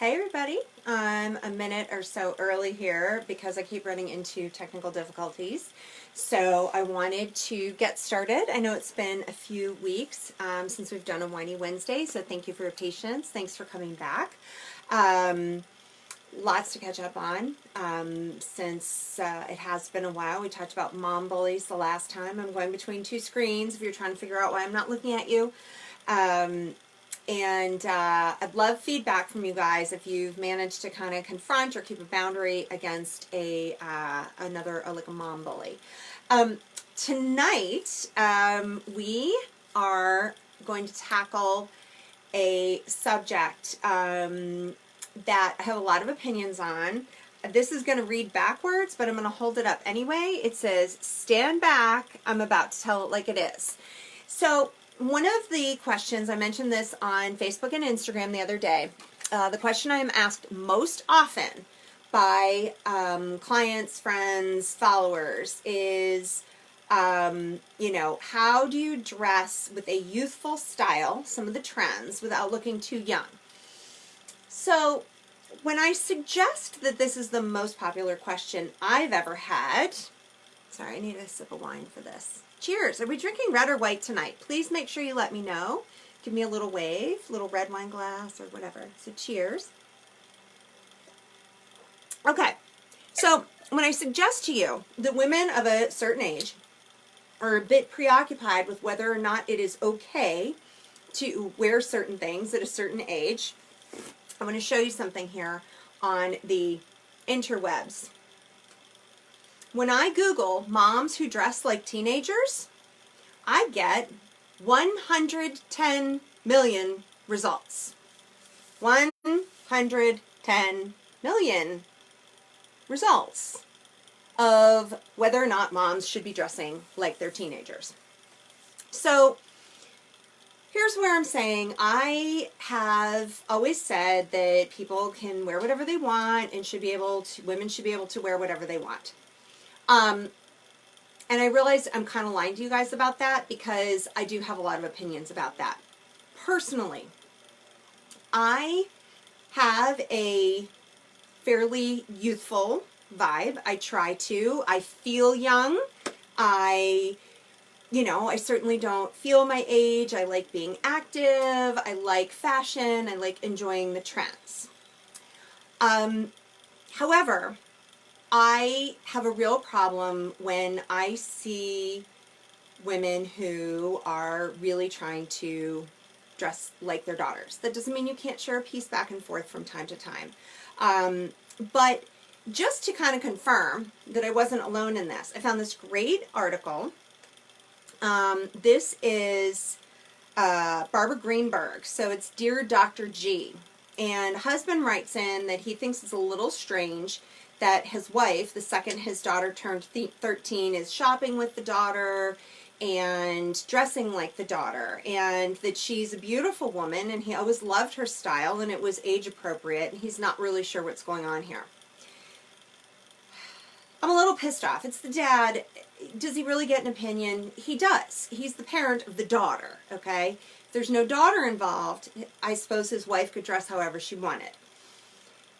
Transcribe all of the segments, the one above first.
Hey everybody, I'm a minute or so early here because I keep running into technical difficulties. So I wanted to get started. I know it's been a few weeks since we've done a Winey Wednesday, so thank you for your patience. Thanks for coming back. Lots to catch up on since it has been a while. We talked about mom bullies the last time. I'm going between two screens if you're trying to figure out why I'm not looking at you. And I'd love feedback from you guys if you've managed to kind of confront or keep a boundary against another like a mom bully. Tonight we are going to tackle a subject that I have a lot of opinions on. This is going to read backwards, but I'm going to hold it up anyway. It says, "Stand back, I'm about to tell it like it is." So one of the questions, I mentioned this on Facebook and Instagram the other day, the question I am asked most often by clients, friends, followers is, how do you dress with a youthful style, some of the trends, without looking too young? So when I suggest that this is the most popular question I've ever had, sorry, I need a sip of wine for this. Cheers. Are we drinking red or white tonight? Please make sure you let me know. Give me a little wave, little red wine glass or whatever. So cheers. Okay. So when I suggest to you that women of a certain age are a bit preoccupied with whether or not it is okay to wear certain things at a certain age, I'm going to show you something here on the interwebs. When I Google moms who dress like teenagers, I get 110 million results. 110 million results of whether or not moms should be dressing like they're teenagers. So here's where I'm saying I have always said that people can wear whatever they want and women should be able to wear whatever they want. And I realize I'm kind of lying to you guys about that because I do have a lot of opinions about that. Personally, I have a fairly youthful vibe. I try to. I feel young. I certainly don't feel my age. I like being active. I like fashion. I like enjoying the trends. However, I have a real problem when I see women who are really trying to dress like their daughters. That doesn't mean you can't share a piece back and forth from time to time. But just to kind of confirm that I wasn't alone in this, I found this great article. This is Barbara Greenberg. So it's Dear Dr. G. And husband writes in that he thinks it's a little strange that his wife, the second his daughter turned 13, is shopping with the daughter and dressing like the daughter, and that she's a beautiful woman and he always loved her style and it was age appropriate, and he's not really sure what's going on here. I'm a little pissed off. It's the dad. Does he really get an opinion? He does. He's the parent of the daughter, okay? If there's no daughter involved, I suppose his wife could dress however she wanted.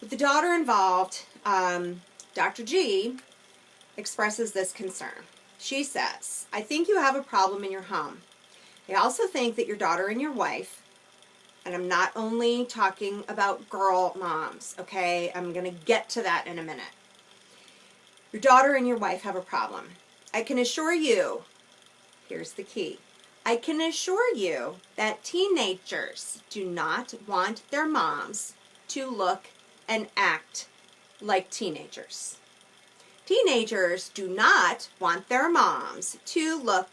With the daughter involved, Dr. G expresses this concern. She says, "I think you have a problem in your home. I also think that your daughter and your wife," and I'm not only talking about girl moms, okay? I'm going to get to that in a minute. "Your daughter and your wife have a problem. I can assure you," here's the key, "I can assure you that teenagers do not want their moms to look and act like teenagers. Teenagers do not want their moms to look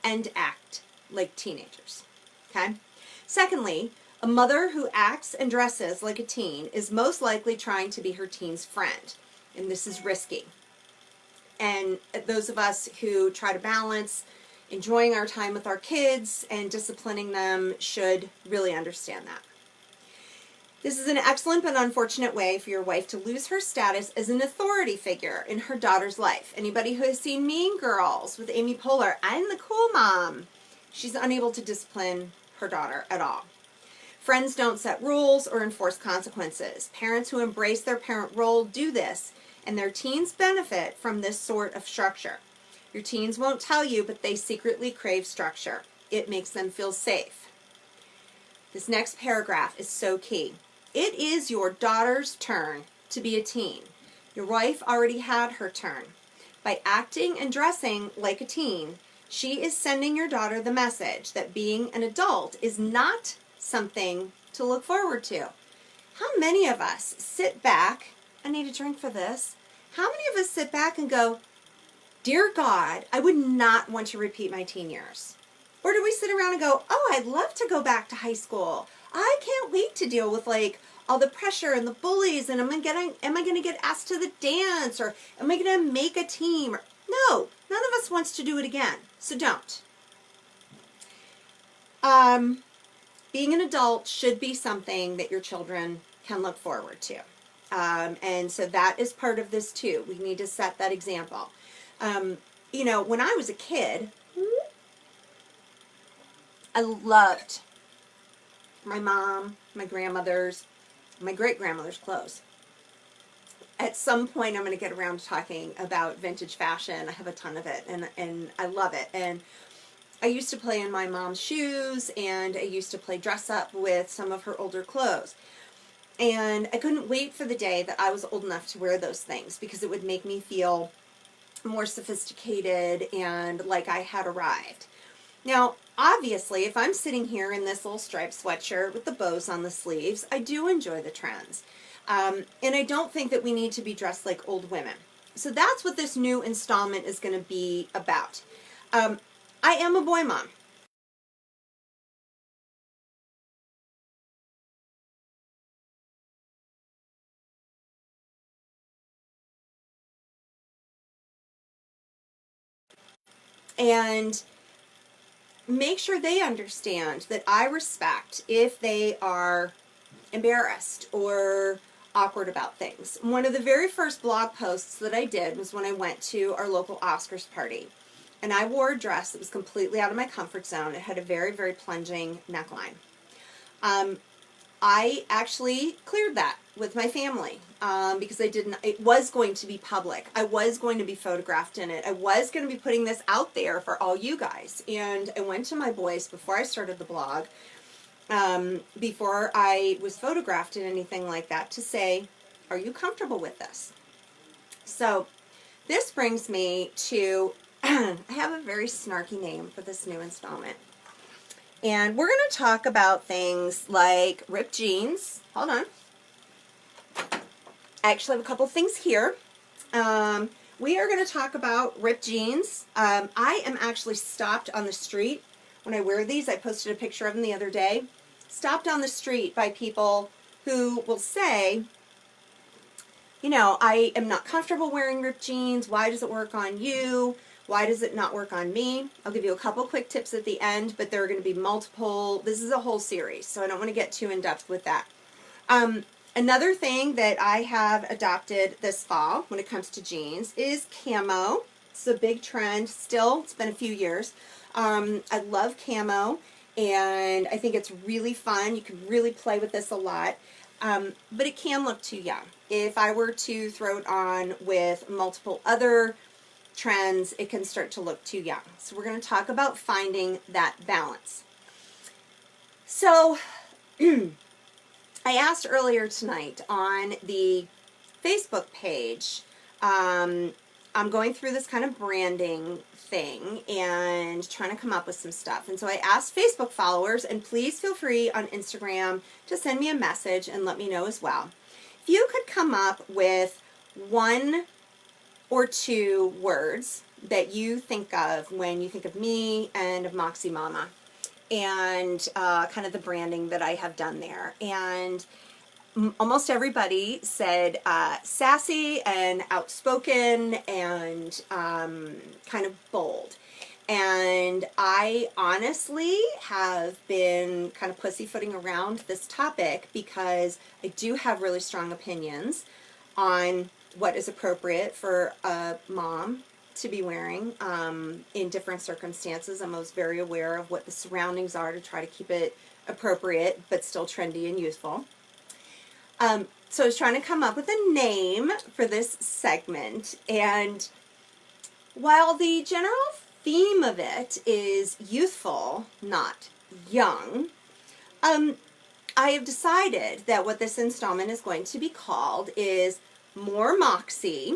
and act like teenagers." Okay? Secondly, a mother who acts and dresses like a teen is most likely trying to be her teen's friend, and this is risky. And those of us who try to balance enjoying our time with our kids and disciplining them should really understand that. This is an excellent but unfortunate way for your wife to lose her status as an authority figure in her daughter's life. Anybody who has seen Mean Girls with Amy Poehler, I'm the cool mom. She's unable to discipline her daughter at all. Friends don't set rules or enforce consequences. Parents who embrace their parent role do this, and their teens benefit from this sort of structure. Your teens won't tell you, but they secretly crave structure. It makes them feel safe. This next paragraph is so key. It is your daughter's turn to be a teen. Your wife already had her turn. By acting and dressing like a teen, she is sending your daughter the message that being an adult is not something to look forward to. How many of us sit back, I need a drink for this, how many of us sit back and go, dear God, I would not want to repeat my teen years? Or do we sit around and go, oh, I'd love to go back to high school. I can't wait to deal with like all the pressure and the bullies, and am I going to get asked to the dance, or am I going to make a team? No, none of us wants to do it again, so don't. Being an adult should be something that your children can look forward to. And so that is part of this too. We need to set that example. You know, when I was a kid, I loved my mom, my grandmother's, my great-grandmother's clothes. At some point, I'm going to get around to talking about vintage fashion. I have a ton of it, and I love it. And I used to play in my mom's shoes, and I used to play dress up with some of her older clothes. And I couldn't wait for the day that I was old enough to wear those things, because it would make me feel more sophisticated and like I had arrived. Now, obviously, if I'm sitting here in this little striped sweatshirt with the bows on the sleeves, I do enjoy the trends. And I don't think that we need to be dressed like old women. So that's what this new installment is going to be about. I am a boy mom. And make sure they understand that I respect if they are embarrassed or awkward about things. One of the very first blog posts that I did was when I went to our local Oscars party. And I wore a dress that was completely out of my comfort zone. It had a very, very plunging neckline. I actually cleared that with my family because it was going to be public. I was going to be photographed in it. I was going to be putting this out there for all you guys. And I went to my boys before I started the blog, before I was photographed in anything like that, to say, are you comfortable with this? So this brings me to, I have a very snarky name for this new installment. And we're going to talk about things like ripped jeans. Hold on. I actually have a couple things here. We are going to talk about ripped jeans. I am actually stopped on the street when I wear these. I posted a picture of them the other day. Stopped on the street by people who will say, you know, I am not comfortable wearing ripped jeans. Why does it work on you? Why does it not work on me? I'll give you a couple quick tips at the end, but there are going to be multiple. This is a whole series, so I don't want to get too in depth with that. Another thing that I have adopted this fall when it comes to jeans is camo. It's a big trend still. It's been a few years. I love camo, and I think it's really fun. You can really play with this a lot, but it can look too young. If I were to throw it on with multiple other trends, it can start to look too young. So we're going to talk about finding that balance. So I asked earlier tonight on the Facebook page, I'm going through this kind of branding thing and trying to come up with some stuff. And so I asked Facebook followers, and please feel free on Instagram to send me a message and let me know as well. If you could come up with one or two words that you think of when you think of me and of Moxie Mama, and kind of the branding that I have done there. And almost everybody said sassy and outspoken and kind of bold. And I honestly have been kind of pussyfooting around this topic because I do have really strong opinions on what is appropriate for a mom to be wearing in different circumstances. I'm always very aware of what the surroundings are to try to keep it appropriate, but still trendy and youthful. So I was trying to come up with a name for this segment, and while the general theme of it is youthful, not young, I have decided that what this installment is going to be called is more Moxie,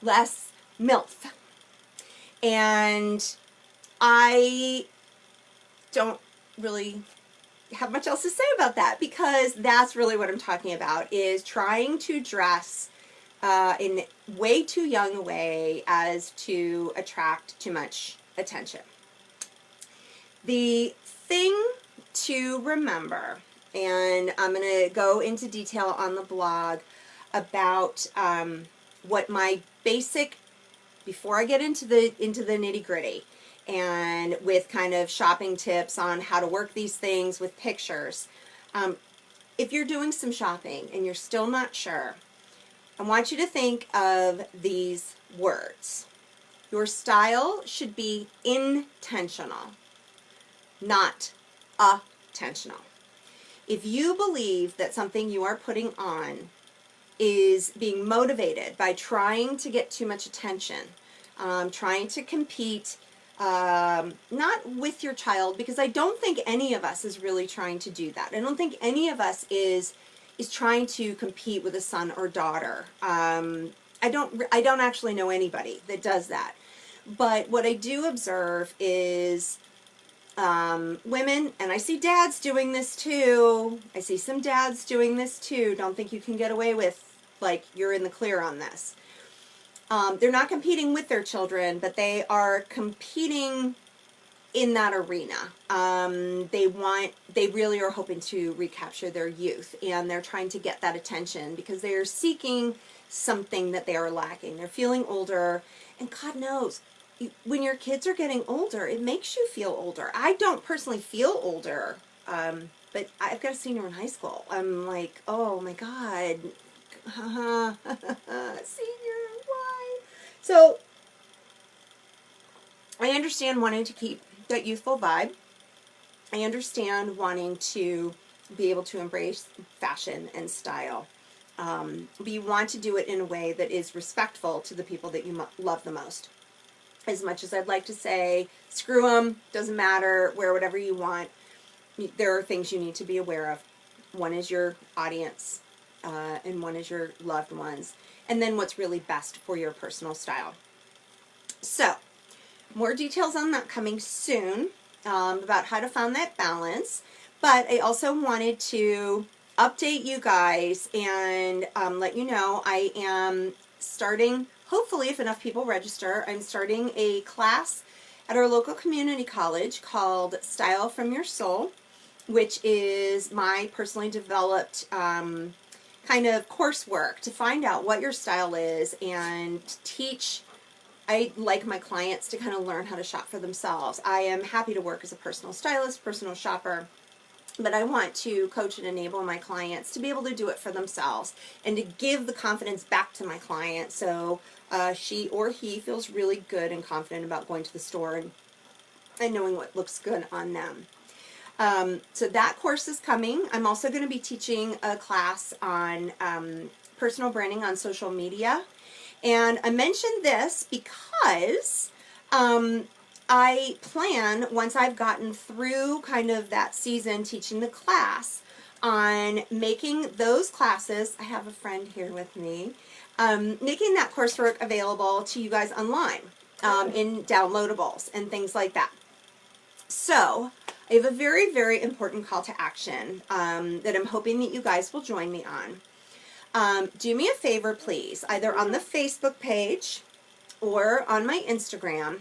less milf. And I don't really have much else to say about that, because that's really what I'm talking about, is trying to dress in way too young a way as to attract too much attention. The thing to remember, and I'm going to go into detail on the blog about what my basic, before I get into the nitty-gritty, and with kind of shopping tips on how to work these things with pictures. If you're doing some shopping and you're still not sure, I want you to think of these words. Your style should be intentional, not attentional. If you believe that something you are putting on is being motivated by trying to get too much attention, trying to compete, not with your child, because I don't think any of us is really trying to do that. I don't think any of us is trying to compete with a son or daughter. I don't actually know anybody that does that. But what I do observe is women, and I see dads doing this too. I see some dads doing this too. Don't think you can get away with, like, you're in the clear on this. They're not competing with their children, but they are competing in that arena. They really are hoping to recapture their youth, and they're trying to get that attention because they are seeking something that they are lacking. They're feeling older, and God knows, when your kids are getting older, it makes you feel older. I don't personally feel older, but I've got a senior in high school. I'm like, oh my God, senior, why? So I understand wanting to keep that youthful vibe. I understand wanting to be able to embrace fashion and style. But you want to do it in a way that is respectful to the people that you love the most. As much as I'd like to say, screw them, doesn't matter, wear whatever you want, there are things you need to be aware of. One is your audience, and one is your loved ones, and then what's really best for your personal style. So, more details on that coming soon, about how to find that balance. But I also wanted to update you guys and let you know I am starting, hopefully if enough people register, I'm starting a class at our local community college called Style from Your Soul, which is my personally developed kind of coursework to find out what your style is and teach. I like my clients to kind of learn how to shop for themselves. I am happy to work as a personal stylist, personal shopper, but I want to coach and enable my clients to be able to do it for themselves and to give the confidence back to my client so she or he feels really good and confident about going to the store and knowing what looks good on them. So that course is coming. I'm also going to be teaching a class on personal branding on social media. And I mentioned this because I plan, once I've gotten through kind of that season teaching the class, on making those classes, I have a friend here with me, making that coursework available to you guys online in downloadables and things like that. So I have a very, very important call to action that I'm hoping that you guys will join me on. Do me a favor, please, either on the Facebook page or on my Instagram.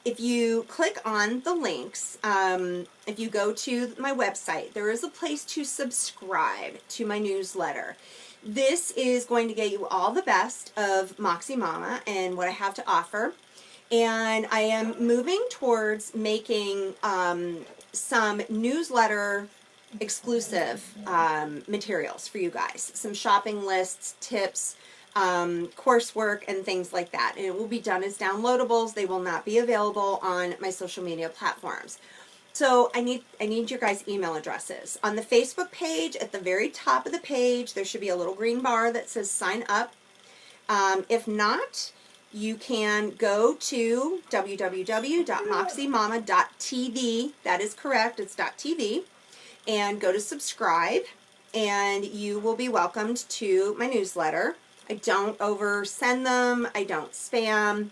If you click on the links, if you go to my website, there is a place to subscribe to my newsletter. This is going to get you all the best of Moxie Mama and what I have to offer. And I am moving towards making some newsletter exclusive materials for you guys. Some shopping lists, tips, coursework, and things like that. And it will be done as downloadables. They will not be available on my social media platforms. So I need your guys' email addresses. On the Facebook page, at the very top of the page, there should be a little green bar that says sign up. If not, you can go to www.moxiemama.tv. That is correct, it's .tv. And go to subscribe, and you will be welcomed to my newsletter. I don't oversend them. I don't spam.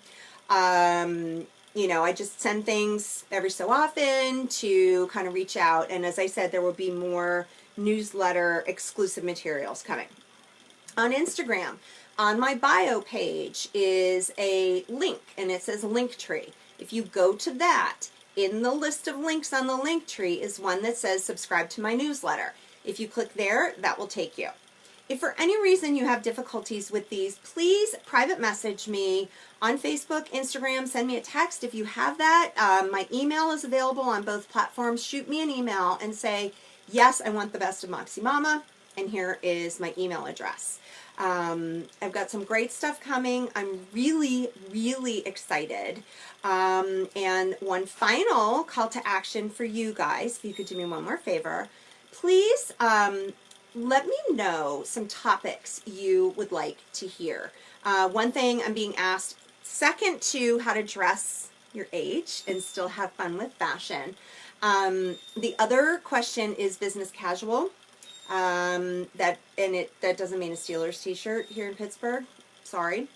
You know, I just send things every so often to kind of reach out. And as I said, there will be more newsletter exclusive materials coming. On Instagram, on my bio page is a link, and it says Linktree. If you go to that, in the list of links on the Linktree is one that says subscribe to my newsletter. If you click there, that will take you. If for any reason you have difficulties with these, please private message me on Facebook, Instagram, send me a text if you have that. My email is available on both platforms. Shoot me an email and say, yes, I want the best of Moxie Mama, and here is my email address. I've got some great stuff coming. I'm really, really excited. And one final call to action for you guys, if you could do me one more favor, please let me know some topics you would like to hear. One thing I'm being asked, second to how to dress your age and still have fun with fashion. The other question is business casual. That doesn't mean a Steelers t-shirt here in Pittsburgh. Sorry.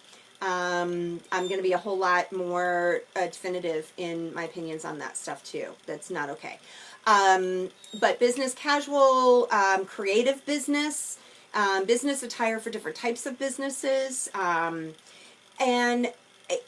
I'm going to be a whole lot more definitive in my opinions on that stuff too. That's not okay. But business casual, creative business, business attire for different types of businesses, and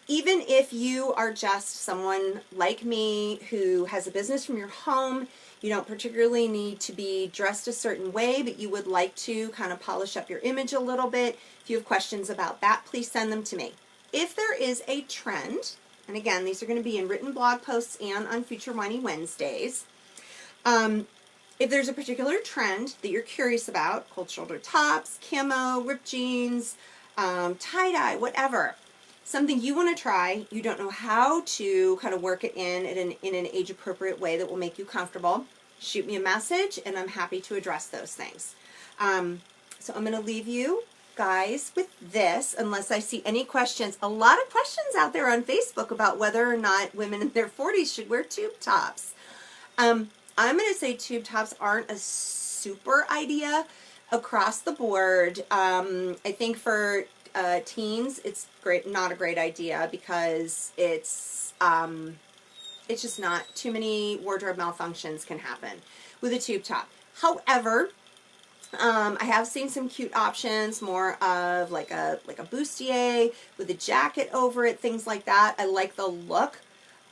even if you are just someone like me who has a business from your home, you don't particularly need to be dressed a certain way, but you would like to kind of polish up your image a little bit. If you have questions about that, please send them to me. If there is a trend, and again, these are going to be in written blog posts and on future Winey Wednesdays. If there's a particular trend that you're curious about, cold shoulder tops, camo, ripped jeans, tie-dye, whatever, something you want to try, you don't know how to kind of work it in an age-appropriate way that will make you comfortable, shoot me a message, and I'm happy to address those things. So I'm going to leave you guys with this, unless I see any questions. A lot of questions out there on Facebook about whether or not women in their 40s should wear tube tops. I'm going to say tube tops aren't a super idea across the board. I think for teens, it's not a great idea because it's just not, too many wardrobe malfunctions can happen with a tube top. However, I have seen some cute options, more of like a bustier with a jacket over it, things like that. I like the look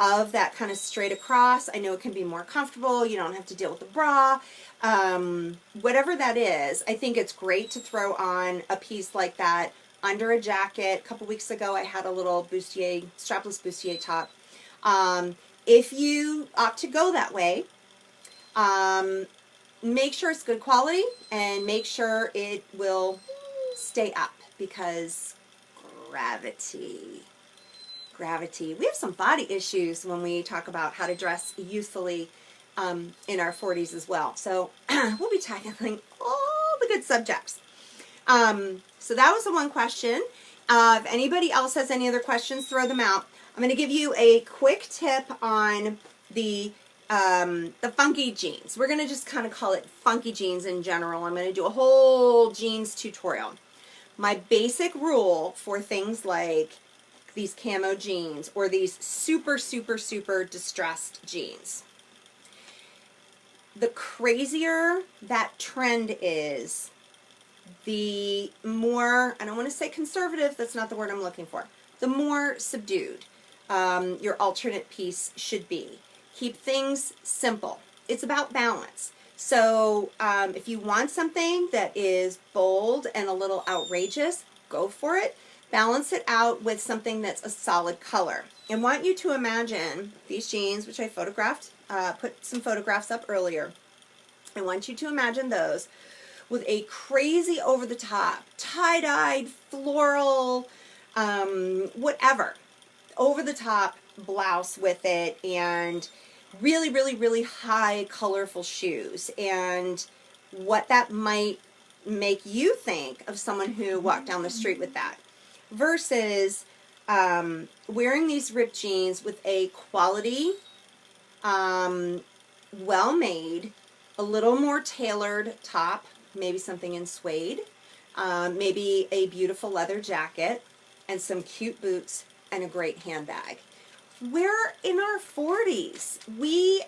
of that kind of straight across. I know it can be more comfortable. You don't have to deal with the bra. Whatever that is, I think it's great to throw on a piece like that under a jacket. A couple weeks ago, I had a little bustier, strapless bustier top. If you opt to go that way, make sure it's good quality and make sure it will stay up, because gravity. We have some body issues when we talk about how to dress youthfully in our 40s as well. So we'll be tackling all the good subjects. So that was the one question. If anybody else has any other questions, throw them out. I'm going to give you a quick tip on the funky jeans. We're going to just kind of call it funky jeans in general. I'm going to do a whole jeans tutorial. My basic rule for things like these camo jeans or these super, super, super distressed jeans. The crazier that trend is, the more, I don't want to say conservative, that's not the word I'm looking for, the more subdued your alternate piece should be. Keep things simple. It's about balance. So if you want something that is bold and a little outrageous, go for it. Balance it out with something that's a solid color. I want you to imagine these jeans, which I photographed, put some photographs up earlier. I want you to imagine those with a crazy over-the-top, tie-dyed, floral, whatever, over-the-top blouse with it, and really, really, really high colorful shoes and what that might make you think of someone who walked down the street with that versus wearing these ripped jeans with a quality, well-made, a little more tailored top, maybe something in suede, maybe a beautiful leather jacket, and some cute boots and a great handbag. We're in our 40s. We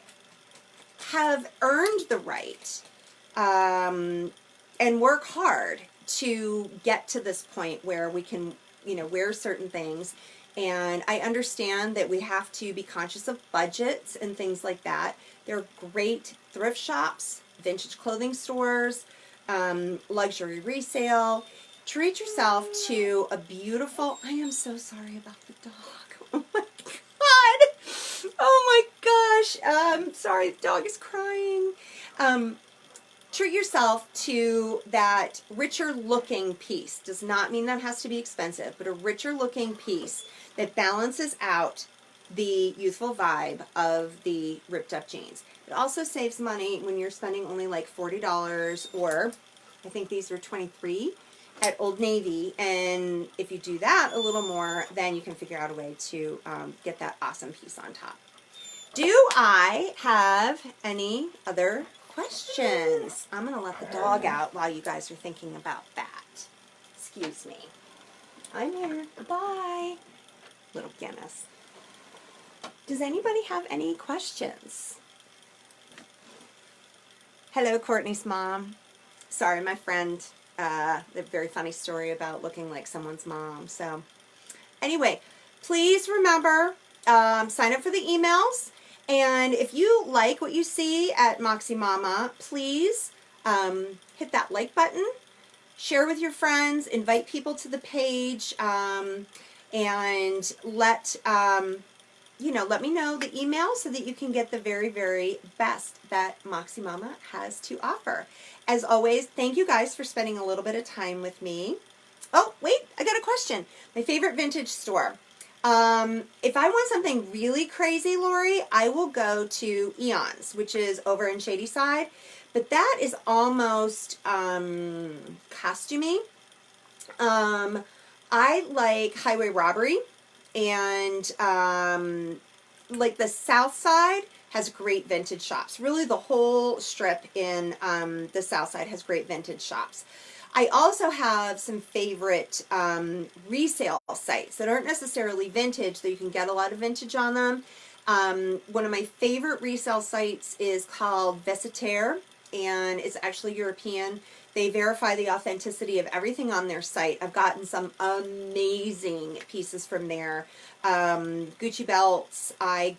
have earned the right and work hard to get to this point where we can, wear certain things. And I understand that we have to be conscious of budgets and things like that. There are great thrift shops, vintage clothing stores, luxury resale. Treat yourself to a beautiful, I am so sorry about the dog. Oh my God. Oh my gosh. Sorry, the dog is crying. Treat yourself to that richer looking piece. Does not mean that has to be expensive, but a richer looking piece that balances out the youthful vibe of the ripped up jeans. It also saves money when you're spending only like $40 or I think these were $23 at Old Navy. And if you do that a little more, then you can figure out a way to get that awesome piece on top. Do I have any other questions? I'm going to let the dog out while you guys are thinking about that. Excuse me. I'm here. Bye. Little Guinness. Does anybody have any questions? Hello, Courtney's mom. Sorry, my friend, a very funny story about looking like someone's mom. So anyway, please remember, sign up for the emails. And if you like what you see at Moxie Mama, please hit that like button, share with your friends, invite people to the page, and let me know the email so that you can get the very, very best that Moxie Mama has to offer. As always, thank you guys for spending a little bit of time with me. Oh, wait, I got a question. My favorite vintage store. If I want something really crazy, Lori, I will go to Eons, which is over in Shadyside. But that is almost costumey. I like Highway Robbery, and like the South Side has great vintage shops. Really, the whole strip in the South Side has great vintage shops. I also have some favorite resale sites that aren't necessarily vintage, though you can get a lot of vintage on them. One of my favorite resale sites is called Vesitaire, and it's actually European. They verify the authenticity of everything on their site. I've gotten some amazing pieces from there. Gucci belts. I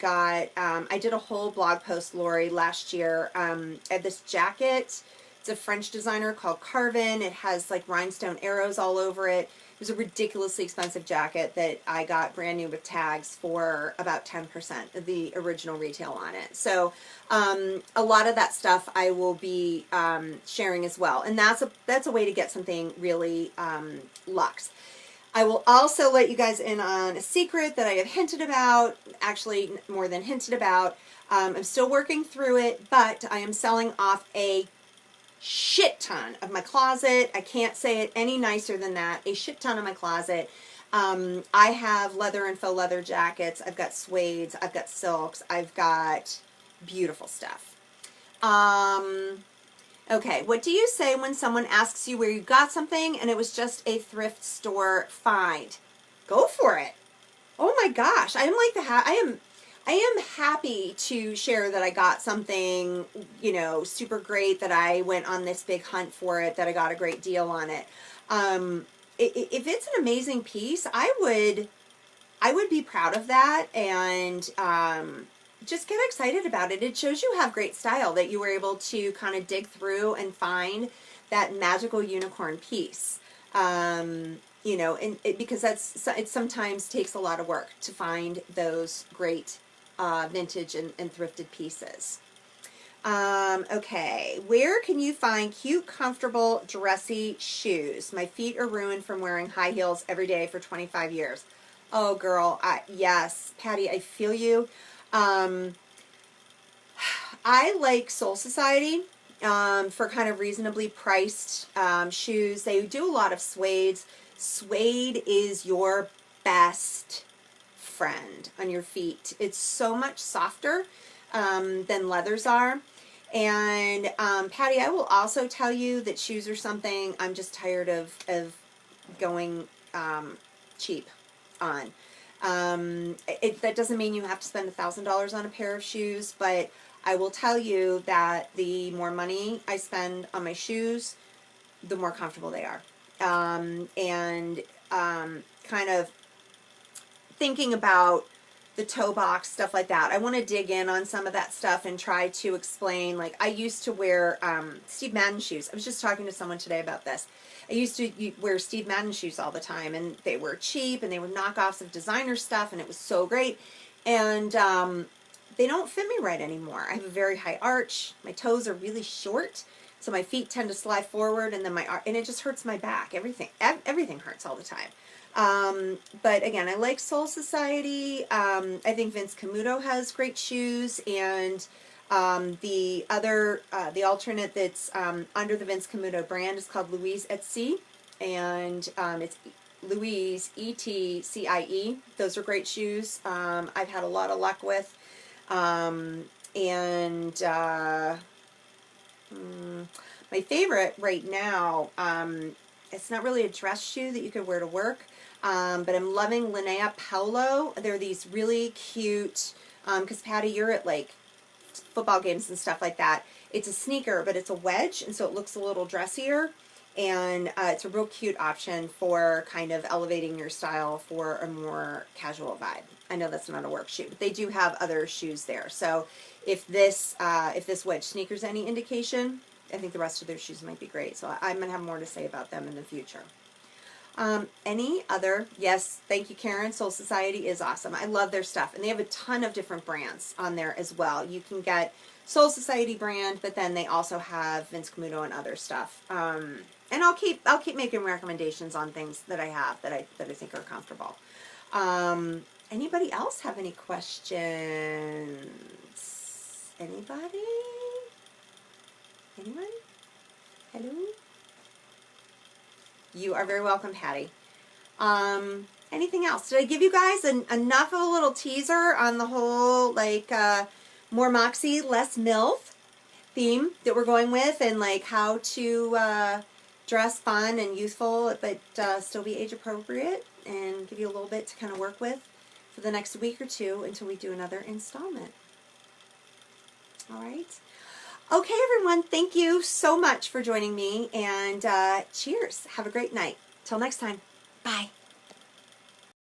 did a whole blog post, Lori, last year. I had this jacket. It's a French designer called Carvin. It has like rhinestone arrows all over it. It was a ridiculously expensive jacket that I got brand new with tags for about 10% of the original retail on it. So a lot of that stuff I will be sharing as well. And that's a way to get something really luxe. I will also let you guys in on a secret that I have hinted about, actually more than hinted about. I'm still working through it, but I am selling off a shit ton of my closet. I can't say it any nicer than that. A shit ton of my closet. I have leather and faux leather jackets. I've got suedes. I've got silks. I've got beautiful stuff. Okay, what do you say when someone asks you where you got something and it was just a thrift store find? Go for it. Oh my gosh, I am like I am happy to share that I got something, super great, that I went on this big hunt for it, that I got a great deal on it. If it's an amazing piece, I would be proud of that, and just get excited about it. It shows you have great style, that you were able to kind of dig through and find that magical unicorn piece. Because it sometimes takes a lot of work to find those great vintage and thrifted pieces. Okay, where can you find cute, comfortable, dressy shoes? My feet are ruined from wearing high heels every day for 25 years. Oh, girl, yes, Patty, I feel you. I like Soul Society for kind of reasonably priced shoes. They do a lot of suedes. Suede is your best friend on your feet. It's so much softer than leathers are. And Patty, I will also tell you that shoes are something I'm just tired of going cheap on. That doesn't mean you have to spend $1,000 on a pair of shoes, but I will tell you that the more money I spend on my shoes, the more comfortable they are. Kind of thinking about the toe box, stuff like that. I want to dig in on some of that stuff and try to explain. Like, I used to wear Steve Madden shoes. I was just talking to someone today about this. I used to wear Steve Madden shoes all the time, and they were cheap, and they were knockoffs of designer stuff, and it was so great. And they don't fit me right anymore. I have a very high arch. My toes are really short, so my feet tend to slide forward, and then and it just hurts my back. Everything hurts all the time. But again, I like Soul Society. I think Vince Camuto has great shoes, and the alternate that's under the Vince Camuto brand is called Louise et Cie, and it's Louise ETCIE. Those are great shoes. I've had a lot of luck with, my favorite right now. It's not really a dress shoe that you could wear to work. But I'm loving Linnea Paolo. They're these really cute, because Patty, you're at like football games and stuff like that. It's a sneaker, but it's a wedge, and so it looks a little dressier, and it's a real cute option for kind of elevating your style for a more casual vibe. I know that's not a work shoe, but they do have other shoes there. So if this wedge sneaker's any indication, I think the rest of their shoes might be great. So I'm going to have more to say about them in the future. Any other? Yes, thank you, Karen. Soul Society is awesome. I love their stuff, and they have a ton of different brands on there as well. You can get Soul Society brand, but then they also have Vince Camuto and other stuff. And I'll keep making recommendations on things that I have that I think are comfortable. Anybody else have any questions? Anybody? Anyone? Hello? You are very welcome, Patty. Anything else? Did I give you guys enough of a little teaser on the whole, like, more Moxie, less milf theme that we're going with, and, like, how to dress fun and youthful, but still be age appropriate, and give you a little bit to kind of work with for the next week or two until we do another installment. All right. Okay, everyone, thank you so much for joining me, and cheers. Have a great night. Till next time. Bye.